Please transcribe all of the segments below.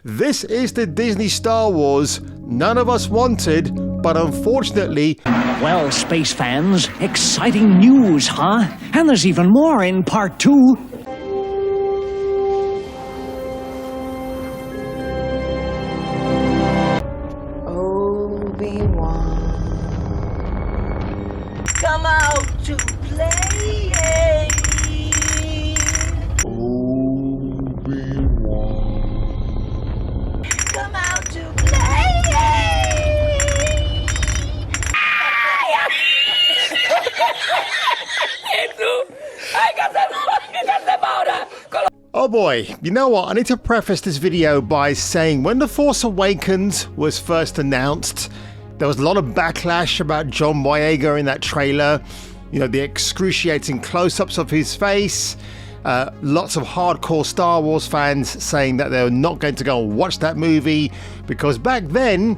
This is the Disney Star Wars none of us wanted, but unfortunately... Well, space fans, exciting news, huh? And there's even more in part 2. Obi-Wan, come out to play. Obi-Wan. Come out to play. Oh boy, you know what? I need to preface this video by saying when The Force Awakens was first announced, there was a lot of backlash about John Boyega in that trailer. You know, the excruciating close-ups of his face. Lots of hardcore Star Wars fans saying that they were not going to go and watch that movie because back then,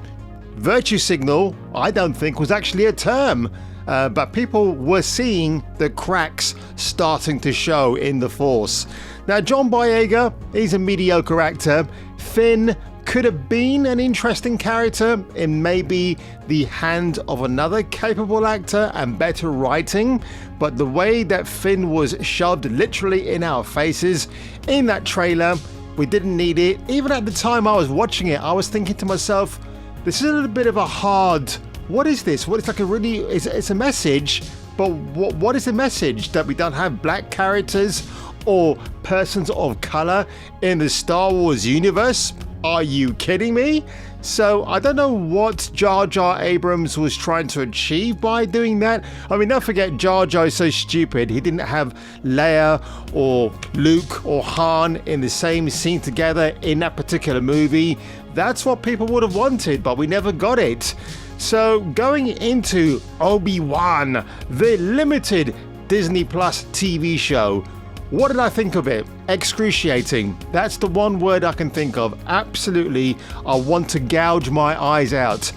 virtue signal, I don't think, was actually a term. But people were seeing the cracks starting to show in the Force. Now, John Boyega, he's a mediocre actor. Finn could have been an interesting character in maybe the hand of another capable actor and better writing, but the way that Finn was shoved literally in our faces in that trailer, we didn't need it. Even at the time I was watching it, I was thinking to myself, this is a little bit of a hard... What is this? What it's like a really... It's a message, but what is the message? That we don't have black characters or persons of color in the Star Wars universe? Are you kidding me? So I don't know what Jar Jar Abrams was trying to achieve by doing that. I mean, don't forget Jar Jar is so stupid. He didn't have Leia or Luke or Han in the same scene together in that particular movie. That's what people would have wanted, but we never got it. So going into Obi-Wan, the limited Disney Plus TV show, what did I think of it? Excruciating. That's the one word I can think of. Absolutely, I want to gouge my eyes out.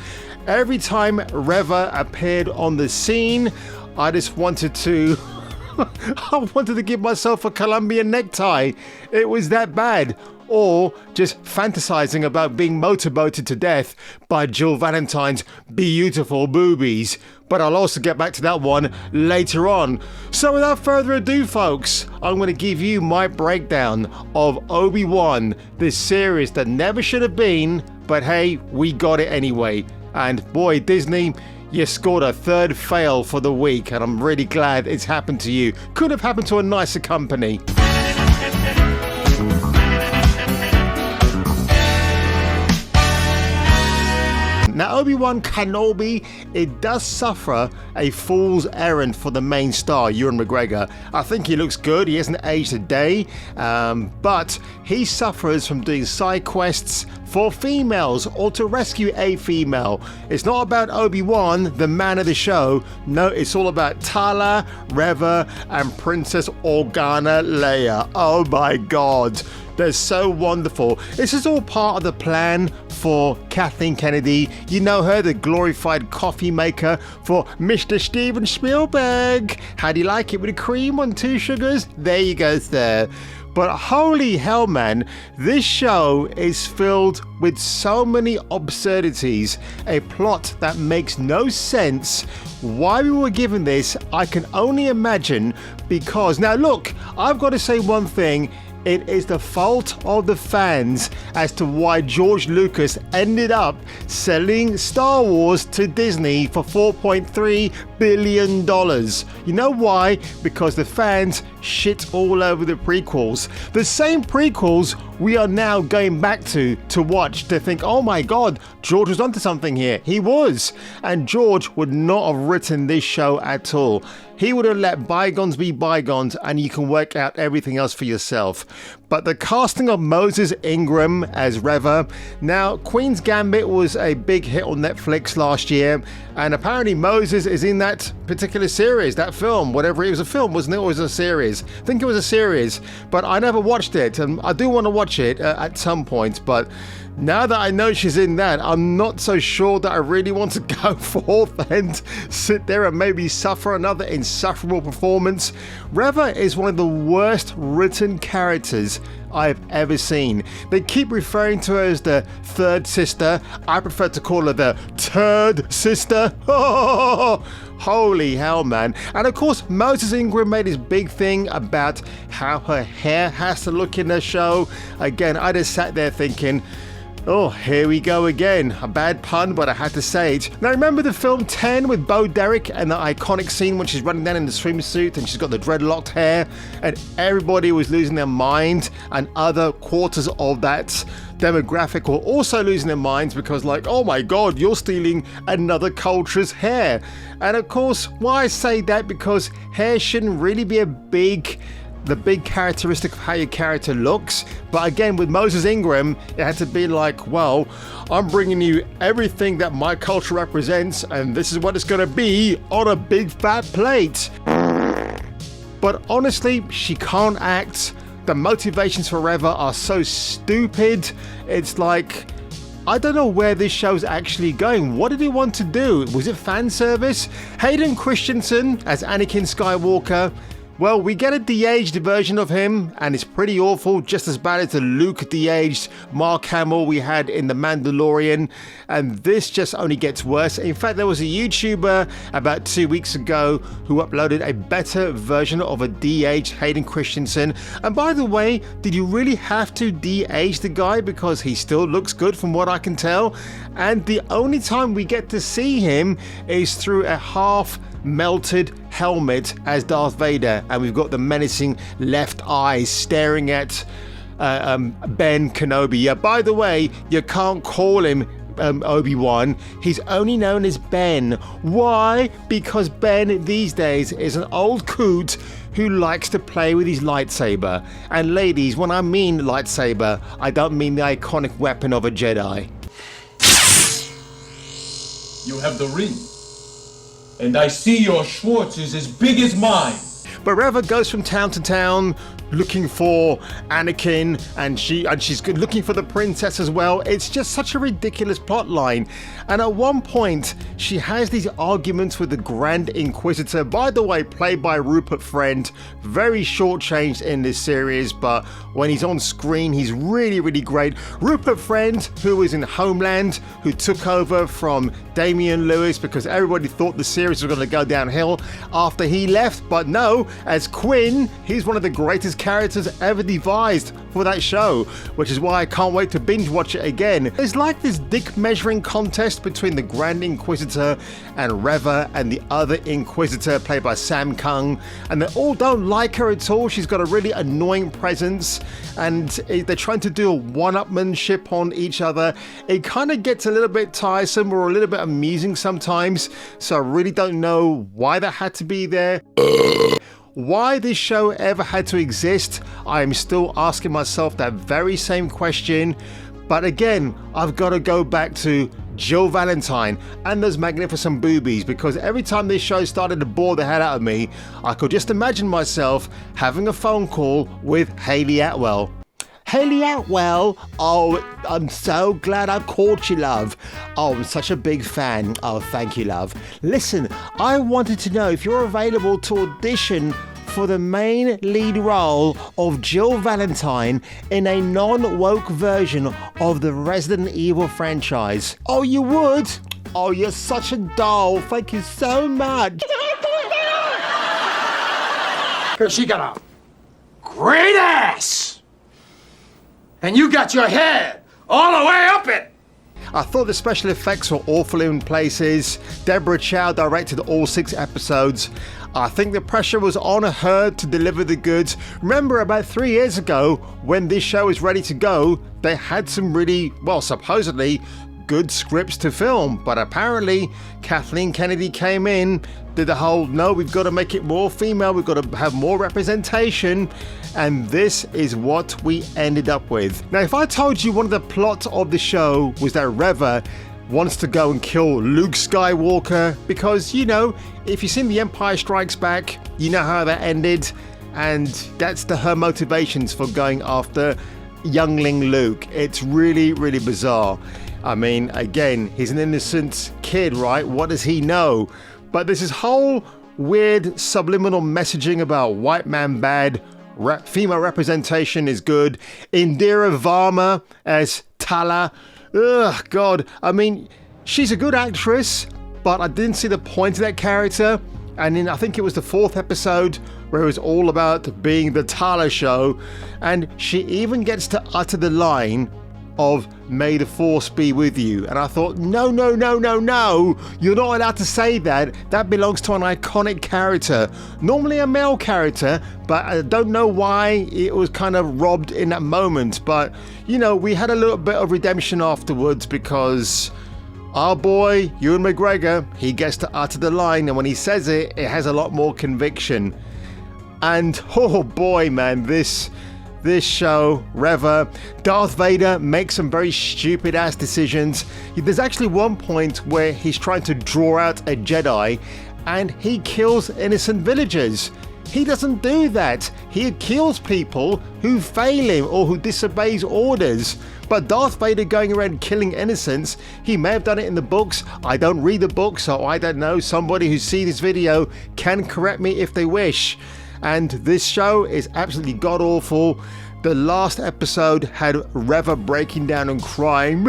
Every time Reva appeared on the scene, I just wanted to... I wanted to give myself a Colombian necktie. It was that bad. Or just fantasizing about being motorboated to death by Jill Valentine's beautiful boobies. But I'll also get back to that one later on. So without further ado, folks, I'm going to give you my breakdown of Obi-Wan, this series that never should have been, but hey, we got it anyway. And boy, Disney, you scored a third fail for the week, and I'm really glad it's happened to you. Could have happened to a nicer company. Now, Obi-Wan Kenobi, it does suffer a fool's errand for the main star, Ewan McGregor. I think he looks good, he hasn't aged a day, but he suffers from doing side quests for females or to rescue a female. It's not about Obi-Wan, the man of the show. No, it's all about Tala, Reva, and Princess Organa Leia. Oh my god. They're so wonderful. This is all part of the plan for Kathleen Kennedy. You know her, the glorified coffee maker for Mr. Steven Spielberg. How do you like it with a cream on 2 sugars? There you go, sir. But holy hell, man, this show is filled with so many absurdities, a plot that makes no sense. Why we were given this, I can only imagine, because... Now look, I've got to say one thing. It is the fault of the fans as to why George Lucas ended up selling Star Wars to Disney for $4.3 billion. You know why? Because the fans shit all over the prequels. The same prequels we are now going back to watch, to think, oh my god, George was onto something here. He was. And George would not have written this show at all. He would have let bygones be bygones, and you can work out everything else for yourself. But the casting of Moses Ingram as Reva. Now, Queen's Gambit was a big hit on Netflix last year, and apparently Moses is in that particular series, that film, whatever. It was a film, wasn't it? Or was it a series? I think it was a series, but I never watched it, and I do want to watch it at some point, but Now that I know she's in that, I'm not so sure that I really want to go forth and sit there and maybe suffer another insufferable performance. Reva is one of the worst written characters I've ever seen. They keep referring to her as the third sister. I prefer to call her the turd sister. Oh, holy hell, man. And of course, Moses Ingram made his big thing about how her hair has to look in the show. Again, I just sat there thinking, oh, here we go again. A bad pun, but I had to say it. Now, remember the film 10 with Bo Derek and the iconic scene when she's running down in the swimsuit and she's got the dreadlocked hair and everybody was losing their mind, and other quarters of that demographic were also losing their minds because, like, oh my god, you're stealing another culture's hair. And of course, why I say that, because hair shouldn't really be the big characteristic of how your character looks. But again, with Moses Ingram, it had to be like, well, I'm bringing you everything that my culture represents, and this is what it's going to be on a big fat plate. But honestly, she can't act. The motivations for Reva are so stupid. It's like, I don't know where this show's actually going. What did he want to do? Was it fan service? Hayden Christensen as Anakin Skywalker. Well, we get a de-aged version of him, and it's pretty awful, just as bad as the Luke de-aged Mark Hamill we had in The Mandalorian, and this just only gets worse. In fact, there was a YouTuber about 2 weeks ago who uploaded a better version of a de-aged Hayden Christensen, and by the way, did you really have to de-age the guy, because he still looks good from what I can tell, and the only time we get to see him is through a half melted helmet as Darth Vader, and we've got the menacing left eyes staring at Ben Kenobi. Yeah, by the way, you can't call him Obi-Wan. He's only known as Ben. Why? Because Ben these days is an old coot who likes to play with his lightsaber. And ladies, when I mean lightsaber, I don't mean the iconic weapon of a Jedi. You have the ring. And I see your Schwartz is as big as mine. But Reva goes from town to town looking for Anakin, and she's looking for the princess as well. It's just such a ridiculous plot line. And at one point, she has these arguments with the Grand Inquisitor, by the way, played by Rupert Friend. Very shortchanged in this series, but when he's on screen, he's really, really great. Rupert Friend, who was in Homeland, who took over from Damian Lewis because everybody thought the series was going to go downhill after he left, but no, as Quinn, he's one of the greatest characters ever devised for that show, which is why I can't wait to binge watch it again. It's like this dick measuring contest between the Grand Inquisitor and Reva and the other Inquisitor played by Sam Kung, and they all don't like her at all. She's got a really annoying presence, and they're trying to do a one-upmanship on each other. It kind of gets a little bit tiresome or a little bit amusing sometimes, so I really don't know why that had to be there. Why this show ever had to exist, I am still asking myself that very same question. But again, I've got to go back to Jill Valentine and those magnificent boobies, because every time this show started to bore the hell out of me, I could just imagine myself having a phone call with Hayley Atwell. Hayley Atwell, oh, I'm so glad I caught you, love. Oh, I'm such a big fan. Oh, thank you, love. Listen, I wanted to know if you're available to audition for the main lead role of Jill Valentine in a non-woke version of the Resident Evil franchise. Oh, you would? Oh, you're such a doll. Thank you so much. She got a great ass. And you got your head all the way up it. I thought the special effects were awful in places. Deborah Chow directed all 6 episodes. I think the pressure was on her to deliver the goods. Remember about 3 years ago, when this show was ready to go, they had some really, well, supposedly good scripts to film, but apparently Kathleen Kennedy came in, did the whole, no, we've got to make it more female, we've got to have more representation, and this is what we ended up with. Now, if I told you one of the plots of the show was that Reva wants to go and kill Luke Skywalker, because, you know, if you've seen The Empire Strikes Back, you know how that ended, and that's her motivations for going after youngling Luke. It's really, really bizarre. I mean, again, he's an innocent kid, right? What does he know? But there's this whole weird subliminal messaging about white man bad, female representation is good. Indira Varma as Tala. Ugh, God. I mean, she's a good actress, but I didn't see the point of that character. And then I think it was the 4th episode where it was all about being the Tala show. And she even gets to utter the line of "May the Force be with you." And I thought, no, you're not allowed to say that. That belongs to an iconic character, normally a male character, but I don't know why it was kind of robbed in that moment. But, you know, we had a little bit of redemption afterwards because our boy, Ewan McGregor, he gets to utter the line, and when he says it, it has a lot more conviction. And, oh boy, man, this show, Reva, Darth Vader makes some very stupid ass decisions. There's actually one point where he's trying to draw out a Jedi and he kills innocent villagers. He doesn't do that. He kills people who fail him or who disobeys orders. But Darth Vader going around killing innocents, he may have done it in the books. I don't read the books, so I don't know. Somebody who sees this video can correct me if they wish. And this show is absolutely god-awful. The last episode had Reva breaking down and crying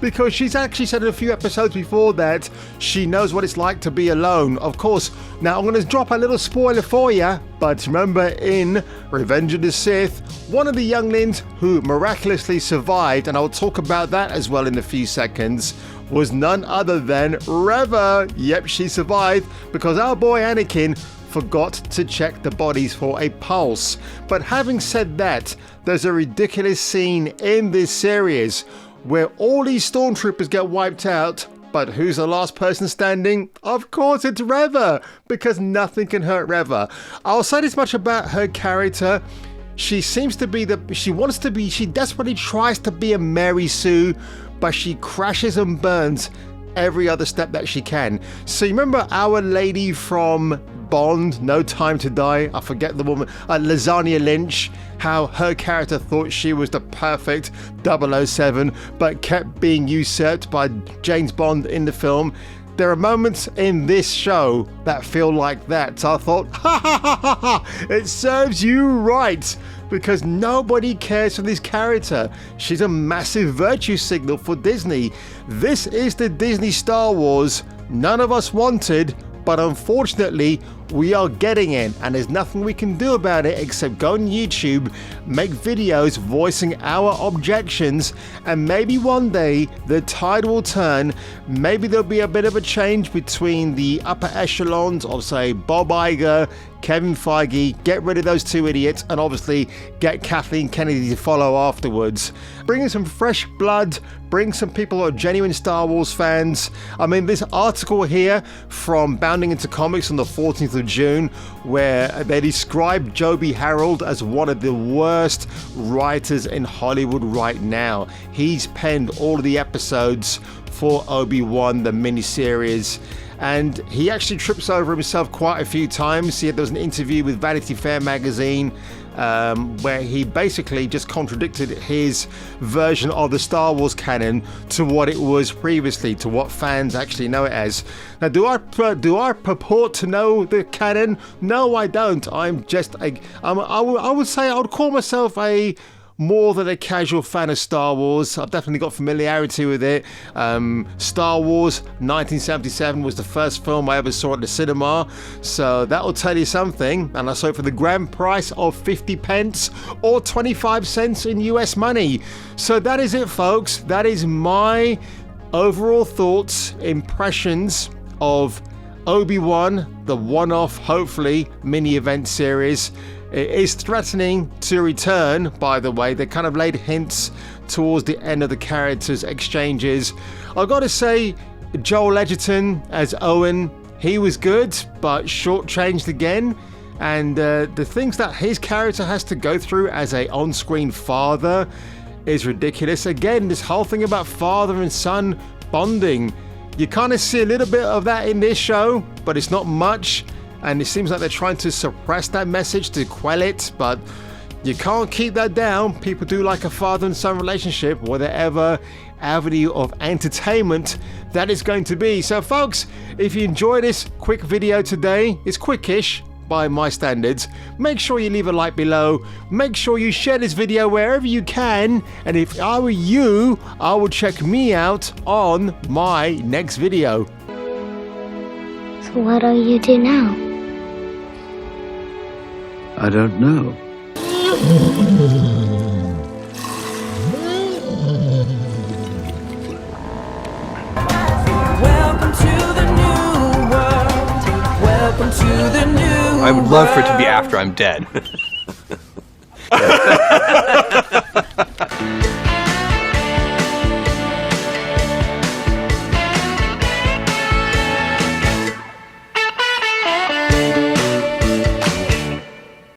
because she's actually said in a few episodes before that she knows what it's like to be alone. Of course, now I'm going to drop a little spoiler for you, but remember in Revenge of the Sith, one of the younglings who miraculously survived, and I'll talk about that as well in a few seconds, was none other than Reva. Yep, she survived because our boy Anakin forgot to check the bodies for a pulse. But having said that, there's a ridiculous scene in this series where all these stormtroopers get wiped out, but who's the last person standing? Of course it's Reva, because nothing can hurt Reva. I'll say this much about her character. She seems to be she desperately tries to be a Mary Sue, but she crashes and burns every other step that she can. So you remember our lady from Bond, No Time to Die, I forget the woman, Lasagna Lynch, how her character thought she was the perfect 007, but kept being usurped by James Bond in the film. There are moments in this show that feel like that. So I thought, it serves you right, because nobody cares for this character. She's a massive virtue signal for Disney. This is the Disney Star Wars none of us wanted, but unfortunately we are getting it, and there's nothing we can do about it except go on YouTube, make videos voicing our objections, and maybe one day the tide will turn. Maybe there'll be a bit of a change between the upper echelons of, say, Bob Iger, Kevin Feige, get rid of those two idiots, and obviously get Kathleen Kennedy to follow afterwards. Bring in some fresh blood, bring some people who are genuine Star Wars fans. I mean, this article here from Bounding Into Comics on the 14th of June, where they describe Joby Harold as one of the worst writers in Hollywood right now. He's penned all of the episodes for Obi-Wan, the miniseries, and he actually trips over himself quite a few times. There was an interview with Vanity Fair magazine where he basically just contradicted his version of the Star Wars canon to what it was previously, to what fans actually know it as. Now, do I purport to know the canon? No, I don't. I'm just I would say I would call myself a more than a casual fan of Star Wars. I've definitely got familiarity with it. Star Wars 1977 was the first film I ever saw at the cinema, so that'll tell you something. And I saw it for the grand price of 50 pence or 25 cents in US money. So that is it, folks. That is my overall thoughts, impressions of Obi-Wan, the one-off, hopefully, mini-event series. It is threatening to return, by the way. They kind of laid hints towards the end of the characters' exchanges. I've got to say, Joel Edgerton as Owen, he was good, but shortchanged again. And the things that his character has to go through as a on-screen father is ridiculous. Again, this whole thing about father and son bonding. You kind of see a little bit of that in this show, but it's not much. And it seems like they're trying to suppress that message to quell it, but You can't keep that down. People do like a father and son relationship, whatever avenue of entertainment that is going to be. So folks, if you enjoy this quick video today, it's quickish by my standards, make sure you leave a like below. Make sure you share this video wherever you can. And if I were you, I would check me out on my next video. So what do you do now? I don't know. Welcome to the new world. Welcome to the new I would love for it to be after I'm dead.